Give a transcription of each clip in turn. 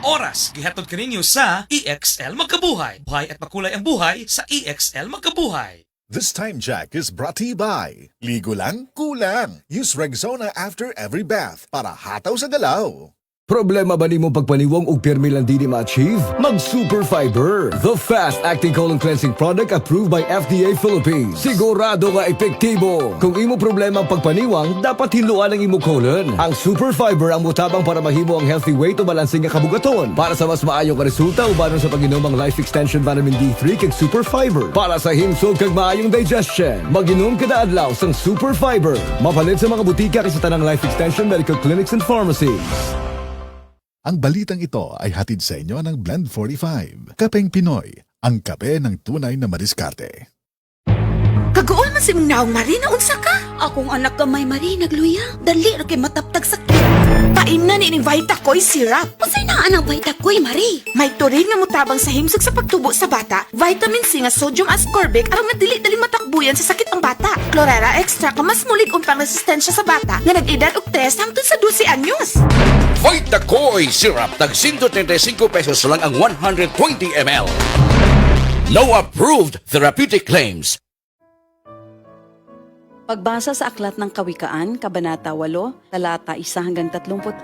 oras gihatod kaninyo sa EXL Magkabuhay. Buhay at makulay ang buhay sa EXL Magkabuhay. This Time Jack is brought to you by Ligo lang, kulang. Use Rexona after every bath para hataw sa galaw. Problema ba nimo pagpaniwang og pirmi lang di ma-achieve? Mag Super Fiber, the fast-acting colon cleansing product approved by FDA Philippines. Sigurado nga epektibo. Kung imo problema ang pagpaniwang, dapat hiluan ang imo colon. Ang Super Fiber ang mutabang para mahimo ang healthy weight o balansing nga kabugaton. Para sa mas maayong ka resulta ubanon sa pag-inom ang Life Extension Vitamin D3 kag Super Fiber. Para sa himsog kag maayong digestion, mag-inom kada adlaw sang Super Fiber. Mapalit sa mga butika kay sa tanang Life Extension Medical Clinics and Pharmacies. Ang balitang ito ay hatid sa inyo ng Blend 45. Kapeng Pinoy, ang kape ng tunay na madiskarte. Kagool man si mong naong Marie na unsa ka? Akong anak gamay Marie nagluya. Dali ra kay mataptag sakit. Paim na ni Vitakoy syrup. Usay na anang Vitakoy Marie. May turin nga mutabang sa himsog sa pagtubo sa bata. Vitamin C nga sodium ascorbic aron nga dili matakbuyan sa sakit ang bata. Chlorella extra ka mas mulig umpang resistensya sa bata nga nag-edad og 3 hangtod sa 12 anyos. Vitakoy Syrup, tag 135 pesos lang ang 120 ml. No approved therapeutic claims. Pagbasa sa Aklat ng Kawikaan, Kabanata 8, Talata 1 hanggang 36.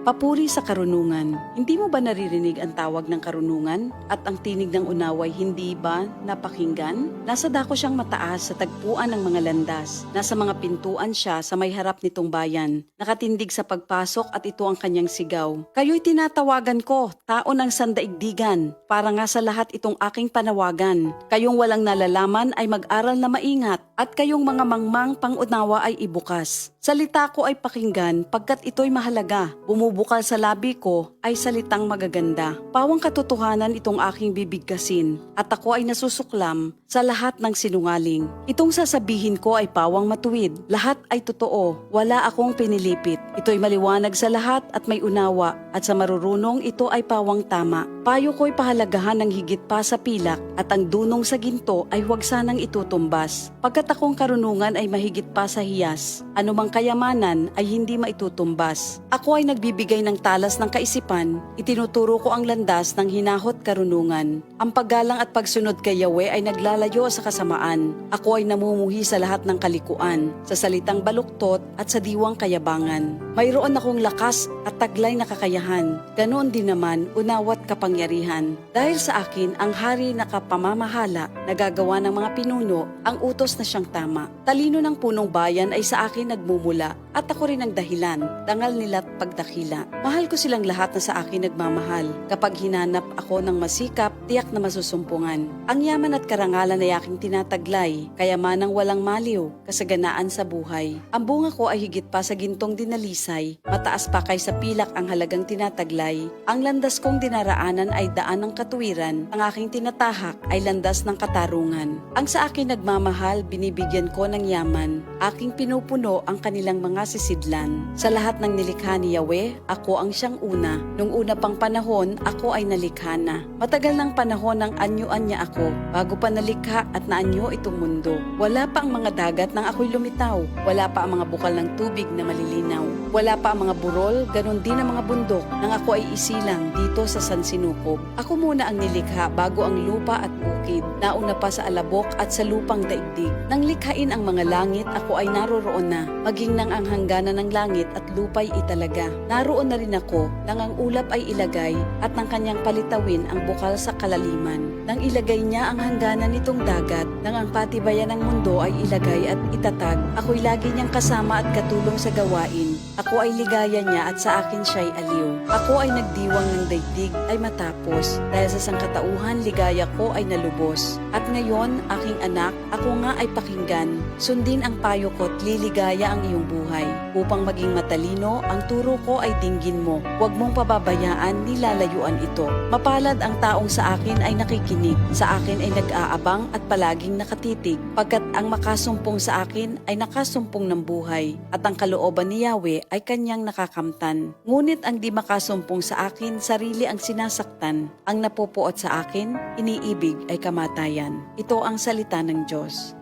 Papuri sa karunungan. Hindi mo ba naririnig ang tawag ng karunungan at ang tinig ng unaway hindi ba napakinggan? Nasa dako siyang mataas sa tagpuan ng mga landas. Nasa mga pintuan siya sa may harap nitong bayan. Nakatindig sa pagpasok at ito ang kanyang sigaw. Kayo'y tinatawagan ko, tao ng sandaigdigan. Para nga sa lahat itong aking panawagan. Kayong walang nalalaman ay mag-aral na maingat at kayong mga mangmang pangunawa ay ibukas. Salita ko ay pakinggan pagkat ito'y mahalaga. Bumubukal sa labi ko ay salitang magaganda. Pawang katotohanan itong aking bibigkasin at ako ay nasusuklam sa lahat ng sinungaling. Itong sasabihin ko ay pawang matuwid. Lahat ay totoo. Wala akong pinilipit. Ito'y maliwanag sa lahat at may unawa at sa marurunong ito ay pawang tama. Payo ko'y pahalagahan ng higit pa sa pilak at ang dunong sa ginto ay huwag sanang itutumbas. Pagkat akong karunungan ay mahigit pa sa hiyas. Anumang kayamanan ay hindi maitutumbas. Ako ay nagbibigay ng talas ng kaisipan, itinuturo ko ang landas ng hinahot karunungan. Ang paggalang at pagsunod kay Yahweh ay naglalayo sa kasamaan. Ako ay namumuhi sa lahat ng kalikuan, sa salitang baluktot at sa diwang kayabangan. Mayroon akong lakas at taglay na kakayahan. Ganoon din naman unawat kapangyarihan. Dahil sa akin ang hari na kapamamahala, nagagawa ng mga pinuno, ang utos na siyang tama. Talino ng punong bayan ay sa akin nagmumula at ako rin ang dahilan, dangal nila't pagdakila. Mahal ko silang lahat na sa akin nagmamahal. Kapag hinanap ako ng masikap, tiyak na masusumpungan. Ang yaman at karangalan ay aking tinataglay, kayamanang walang maliw, kasaganaan sa buhay. Ang bunga ko ay higit pa sa gintong dinalisay, mataas pa kaysa pilak ang halagang tinataglay. Ang landas kong dinaraanan ay daan ng katuwiran, ang aking tinatahak ay landas ng katarungan. Ang sa akin nagmamahal, binibigyan ko ng yaman. Aking pinupuno ang kanilang mga sisidlan. Sa lahat ng nilikha ni Yahweh, ako ang siyang una. Nung una pang panahon, ako ay nalikha na. Matagal ng panahon nang anyuan niya ako, bago pa nalikha at naanyo itong mundo. Wala pa ang mga dagat nang ako'y lumitaw. Wala pa ang mga bukal ng tubig na malilinaw. Wala pa ang mga burol, ganon din ang mga bundok nang ako ay isilang dito sa Sansinukob. Ako muna ang nilikha bago ang lupa at bukid. Nauna pa sa alabok at sa lupang daigdig. Nang likhain ang mga langit, ako ay naroroon na. Maging nang ang hangganan ng langit at lupa'y italaga. Naroon na rin ako nang ang ulap ay ilagay at ng kanyang palitawin ang bukal sa kalaliman. Nang ilagay niya ang hangganan nitong dagat, nang ang patibayan ng mundo ay ilagay at itatag, ako'y lagi niyang kasama at katulong sa gawain. Ako ay ligaya niya at sa akin siya'y aliw. Ako ay nagdiwang ng daigdig ay matapos. Dahil sa sangkatauhan, ligaya ko ay nalubos. At ngayon, aking anak, ako nga ay pakinggan. Sundin ang payo ko't liligaya ang iyong buhay. Upang maging matalino, ang turo ko ay dinggin mo. Huwag mong pababayaan, nilalayuan ito. Mapalad ang taong sa akin ay nakikinig. Sa akin ay nag-aabang at palaging nakatitig. Pagkat ang makasumpong sa akin ay nakasumpong ng buhay. At ang kalooban ni Yahweh ay kanyang nakakamtan. Ngunit ang di makasumpong sa akin, sarili ang sinasaktan. Ang napupuot sa akin, iniibig ay kamatayan. Ito ang salita ng Diyos.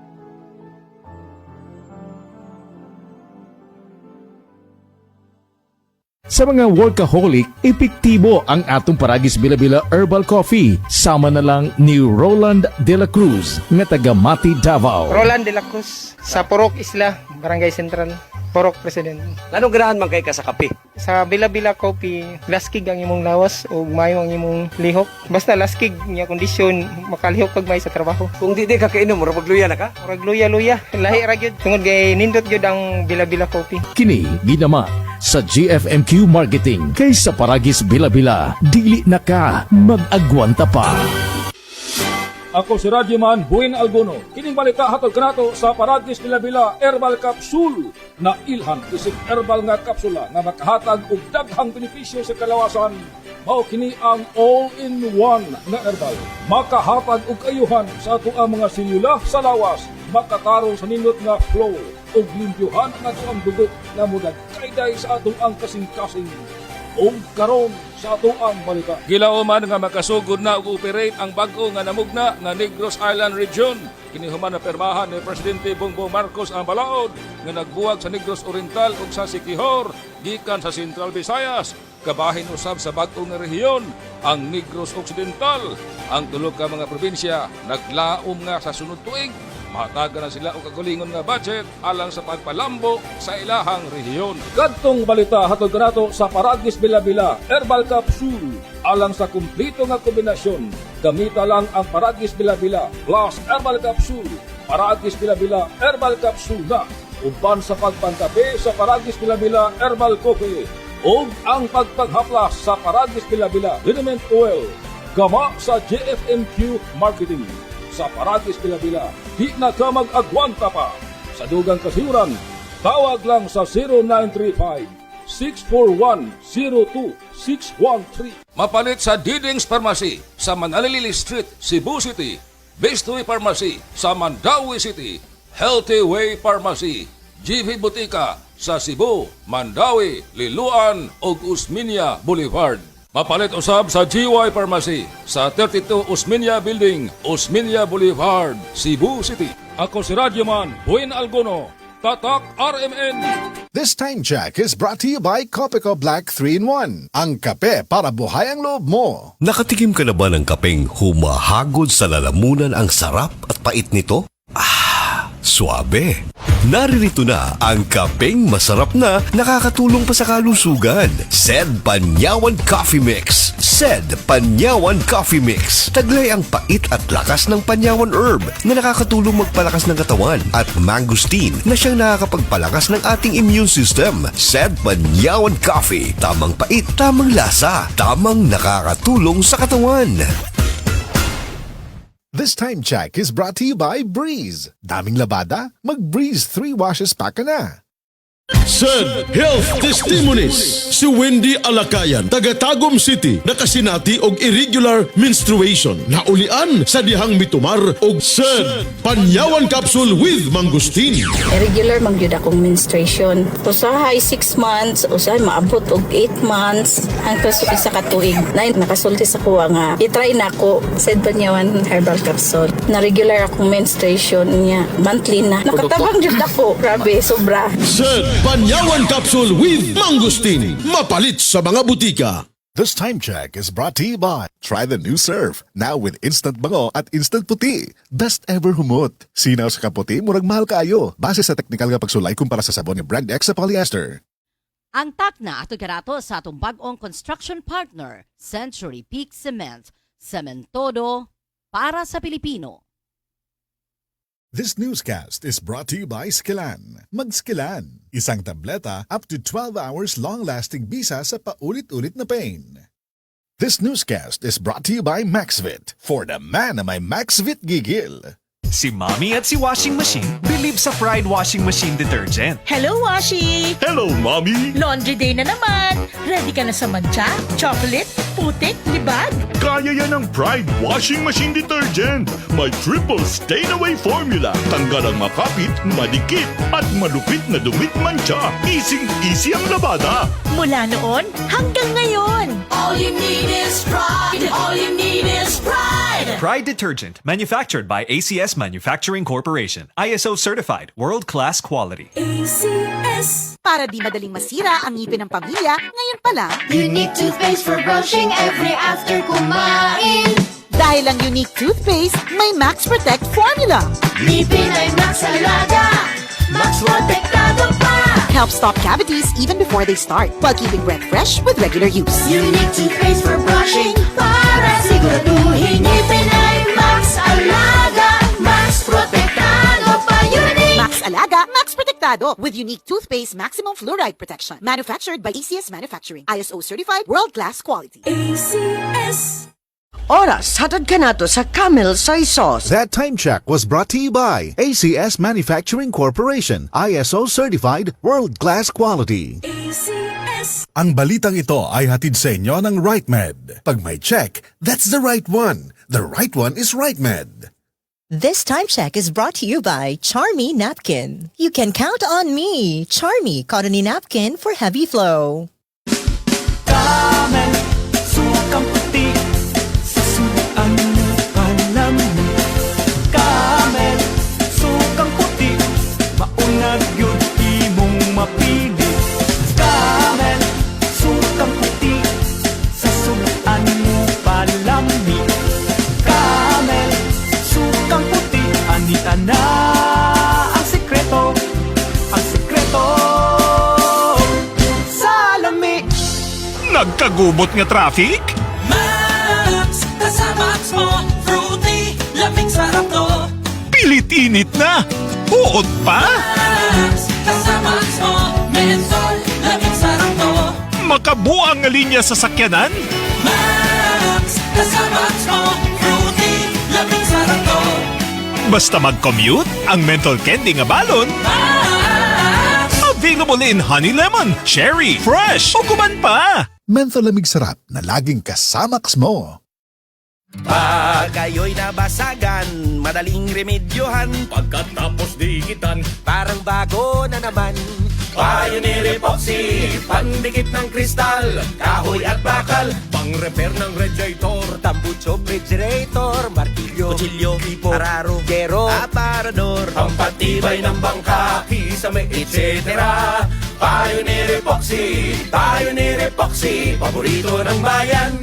Sa mga workaholic, epektibo ang atong Paragis Bila-Bila Herbal Coffee. Sama na lang ni Roland De La Cruz nga taga Mati, Davao. Roland de la Cruz sa Purok Isla, Barangay Central, Purok President. Anong ganahan man kay ka sa kape? Sa Bila-Bila Coffee, laskig ang imong lawas o mayo ang imong lihok. Basta laskig niya kondisyon, makalihok pag may sa trabaho. Kung di ka kainom, murag magluya na ka? Murag luya-luya, lahi ra gyud. Tungod kay nindot gyud ang Bila-Bila Coffee. Kini ginaman sa GFMQ Marketing kay sa Paragis Bila-Bila. Dili na ka mag-agwanta pa. Ako si Radyoman Buin Algono. Kining balita hatod kanato sa Paragis Bila-Bila Herbal Capsule na ilhan isip herbal nga kapsula nga makahatag og daghang benepisyo sa kalawasan. Mao kini ang all-in-one nga herbal. Makahatag og ayuhan sa ato ang mga selula sa lawas. Makatarong sa nindot nga flow og limpyuhan ang ato ang dugo nga mudag kayday sa atong ang kasing-kasing. O karon sa atuang balita. Gilauman nga makasugod na og operate ang bag-o nga namugna nga Negros Island Region. Kini human na permahan ni Presidente Bongbong Marcos ang balaod nga nagbuwag sa Negros Oriental ug sa Siquijor gikan sa Central Visayas. Kabahin usab sa bag-o nga rehiyon ang Negros Occidental. Ang tulo ka mga probinsya naglaom nga sa sunod tuig. Mahatagan na sila o kagulingon nga budget alang sa pagpalambo sa ilahang rehiyon. Kadtong balita hatod kanato sa Paragis Bila-Bila Herbal Capsule alang sa kumplito nga kombinasyon. Gamita lang ang Paragis Bila-Bila plus Herbal Capsule. Paragis Bila-Bila Herbal Capsule na uban sa pagpantabi sa Paragis Bila-Bila Herbal Coffee o ang pagpaghaplas sa Paragis Bila-Bila Liniment Oil. Gama sa JFMQ Marketing. Sa Paragis Bila-Bila, di na ka mag-agwanta pa. Sa dugang kasiuran, tawag lang sa 0935-641-02613. Mapalit sa Diding's Pharmacy sa Manalili Street, Cebu City. Bestway Pharmacy sa Mandawi City. Healthy Way Pharmacy, GV Butika sa Cebu, Mandawi, Liloan ug Usmeña Boulevard. Mapalit usab sa GY Pharmacy sa 32 Usmeña Building, Usmeña Boulevard, Cebu City. Ako si Radyoman Buin Algono, Tatak RMN. This time check is brought to you by Copico Black 3-in-1. Ang kape para buhay ang loob mo. Nakatikim ka na ba ng kapeng humahagod sa lalamunan ang sarap at pait nito? Suabe. Naririto na ang kapeng masarap na nakakatulong pa sa kalusugan. Sed Panyawan Coffee Mix. Sed Panyawan Coffee Mix. Taglay ang pait at lakas ng Panyawan Herb na nakakatulong magpalakas ng katawan at mangosteen na siyang nakakapagpalakas ng ating immune system. Sed Panyawan Coffee. Tamang pait, tamang lasa, tamang nakakatulong sa katawan. This time check is brought to you by Breeze. Daming labada? Mag-Breeze 3 washes pack ka na. Said Health Testimonies. Si Wendy Alakayan, taga Tagum City, nakasinati og irregular menstruation. Naulian sa dihang mitumar og said Panyawan Capsule with Mangosteen. Irregular man gyud akong menstruation. Usahay 6 months, usahay maabot og 8 months hangtod sa isa ka tuig. Nay nakasulti sa kuwa nga i-try nako said Panyawan Herbal Capsule. Na regular akong menstruation niya, monthly na. Nakatabang jud ako. Grabe, sobra. Said Panyawan Capsule with Mangosteen. Mapalit sa mga butika. This time check is brought to you by Try the new Surf. Now with instant bango at instant puti. Best ever humot. Sinaw sa kaputi, murag mahal kaayo. Base sa teknikal nga pagsulay kumpara sa sabon ng Brand X sa polyester. Ang takna ato garato sa atong bag-ong construction partner, Century Peak Cement. Cementodo para sa Pilipino. This newscast is brought to you by Skilan. Mag-Skilan. Isang tableta up to 12 hours long-lasting bisa sa paulit-ulit na pain. This newscast is brought to you by Maxvit. For the man na may Maxvit gigil. Si Mommy at si Washing Machine believe sa Pride Washing Machine Detergent. Hello, Washi! Hello, Mommy! Laundry day na naman! Ready ka na sa mancha, chocolate, putik, libag? Kaya yan ang Pride Washing Machine Detergent. May triple stain-away formula. Tanggal ang makapit, madikit, at malupit na dumit mancha. Easy ang labada. Mula noon hanggang ngayon. All you need is pride. All you need is pride. Pride Detergent, manufactured by ACS Manufacturing Corporation. ISO certified, world-class quality. Para di madaling masira ang ngipin ng pamilya, ngayon pa lang, Unique toothpaste for brushing every after kumain. dahil ang Unique toothpaste may Max Protect formula. Ngipin ay Max Alaga, Max Protektado pa. Help stop cavities even before they start, while keeping breath fresh with regular use. Unique toothpaste for brushing para siguraduhin ngipin ay Max Alaga, Max Protektado pa. Unique Max Alaga, Max Protectado with Unique toothpaste maximum fluoride protection. Manufactured by ACS Manufacturing. ISO certified, world-class quality. ACS. Oras, hatad ka na to sa Camel Soy Sauce. That time check was brought to you by ACS Manufacturing Corporation, ISO certified, world-class quality. ACS. Ang balitang ito ay hatid sa inyo ng RightMed. Pag may check, that's the right one. The right one is RightMed. This time check is brought to you by Charmy Napkin. You can count on me, Charmy Cottony Napkin for heavy flow. Camel, sukang puti, sasuan mo palamig. Camel, sukang puti, maunag yun imong mapili. Camel, sukang puti, sasuan mo palamig. Camel, sukang puti, anita na ang sekreto, sa lamig. Nagkagubot nga traffic? Max, kasamax mo, fruity, lamig sarap to. Pilit init na! Uod pa? Max, kasamax mo, menthol, lamig sarap to. Makabuang nga linya sa sakyanan? Max, kasamax mo, fruity, lamig sarap to. Basta mag-commute, ang menthol candy nga balon. Available in honey lemon, cherry, fresh, o kuman pa. Menthol lamig sarap na laging kasamax mo. Pag kayo'y nabasagan, madaling remedyohan. Pagkatapos dikitan, Parang bago na naman. Pioneer Epoxy, pandikit ng kristal, kahoy at bakal, pang-repair ng radiator, Tambucho, refrigerator, martilyo, kutsilyo, tipo, araro, gero, aparador, pampatibay ng bangka, kisame, etc. Pioneer Epoxy, paborito ng bayan.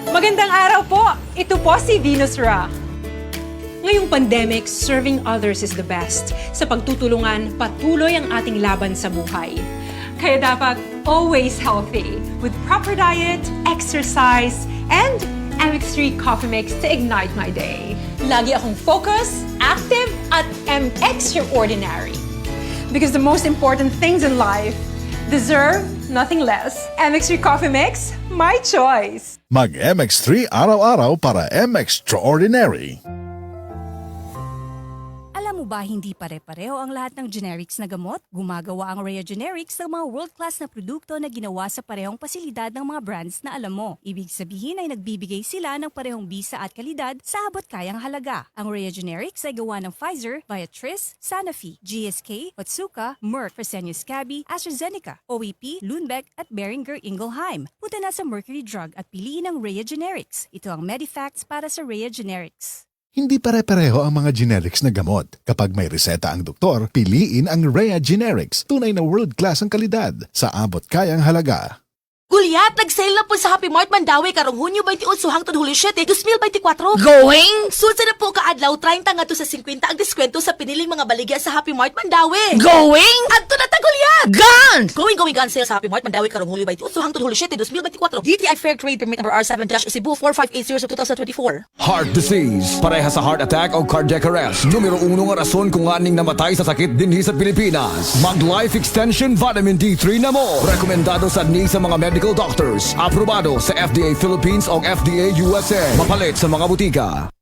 Magandang araw po! Ito po si Venus Ra. Ngayong pandemic, serving others is the best. Sa pagtutulungan, patuloy ang ating laban sa buhay. Kaya dapat always healthy with proper diet, exercise, and MX3 Coffee Mix to ignite my day. Lagi akong focus, active, at extraordinary. Because the most important things in life deserve nothing less. MX3 Coffee Mix, my choice. Mag MX3 araw-araw para MX-Extraordinary. Alam mo ba hindi pare-pareho ang lahat ng generics na gamot? Gumagawa ang Rhea Generics ng mga world-class na produkto na ginawa sa parehong pasilidad ng mga brands na alam mo. Ibig sabihin ay nagbibigay sila ng parehong bisa at kalidad sa abot kayang halaga. Ang Rhea Generics ay gawa ng Pfizer, Viatris, Sanofi, GSK, Otsuka, Merck, Fresenius Kabi, AstraZeneca, OEP, Lundbeck at Boehringer Ingelheim. Punta na sa Mercury Drug at piliin ang Rhea Generics. Ito ang Medifacts para sa Rhea Generics. Hindi pare-pareho ang mga generics na gamot. Kapag may reseta ang doktor, piliin ang Rhea Generics. Tunay na world-class ang kalidad sa abot kayang halaga. Gulyat, nag-sale na po sa Happy Mart Mandawi karong Hunyo 28 hangtod Hulyo 7, 2024. Going? Sulsa na po kaadlaw 30 nga to sa 50 ang diskwento sa piniling mga baligya sa Happy Mart Mandawi. Going? Adto na ta Gulyat! Gone! Going gun sale sa Happy Mart Mandawi karong Hulyo 28 hangtod Hulyo 7, 2024. DTI Fair Trade Permit number R7-Cebu 4580 of 2024. Heart disease, pareha sa heart attack o cardiac arrest. Numero 1 nga rason kung aning namatay sa sakit dinhi sa Pilipinas. Mag Life Extension Vitamin D3 na mo. Rekomendado sa sa mga medical doctors. Aprobado sa FDA Philippines o FDA USA. Mapalit sa mga butika.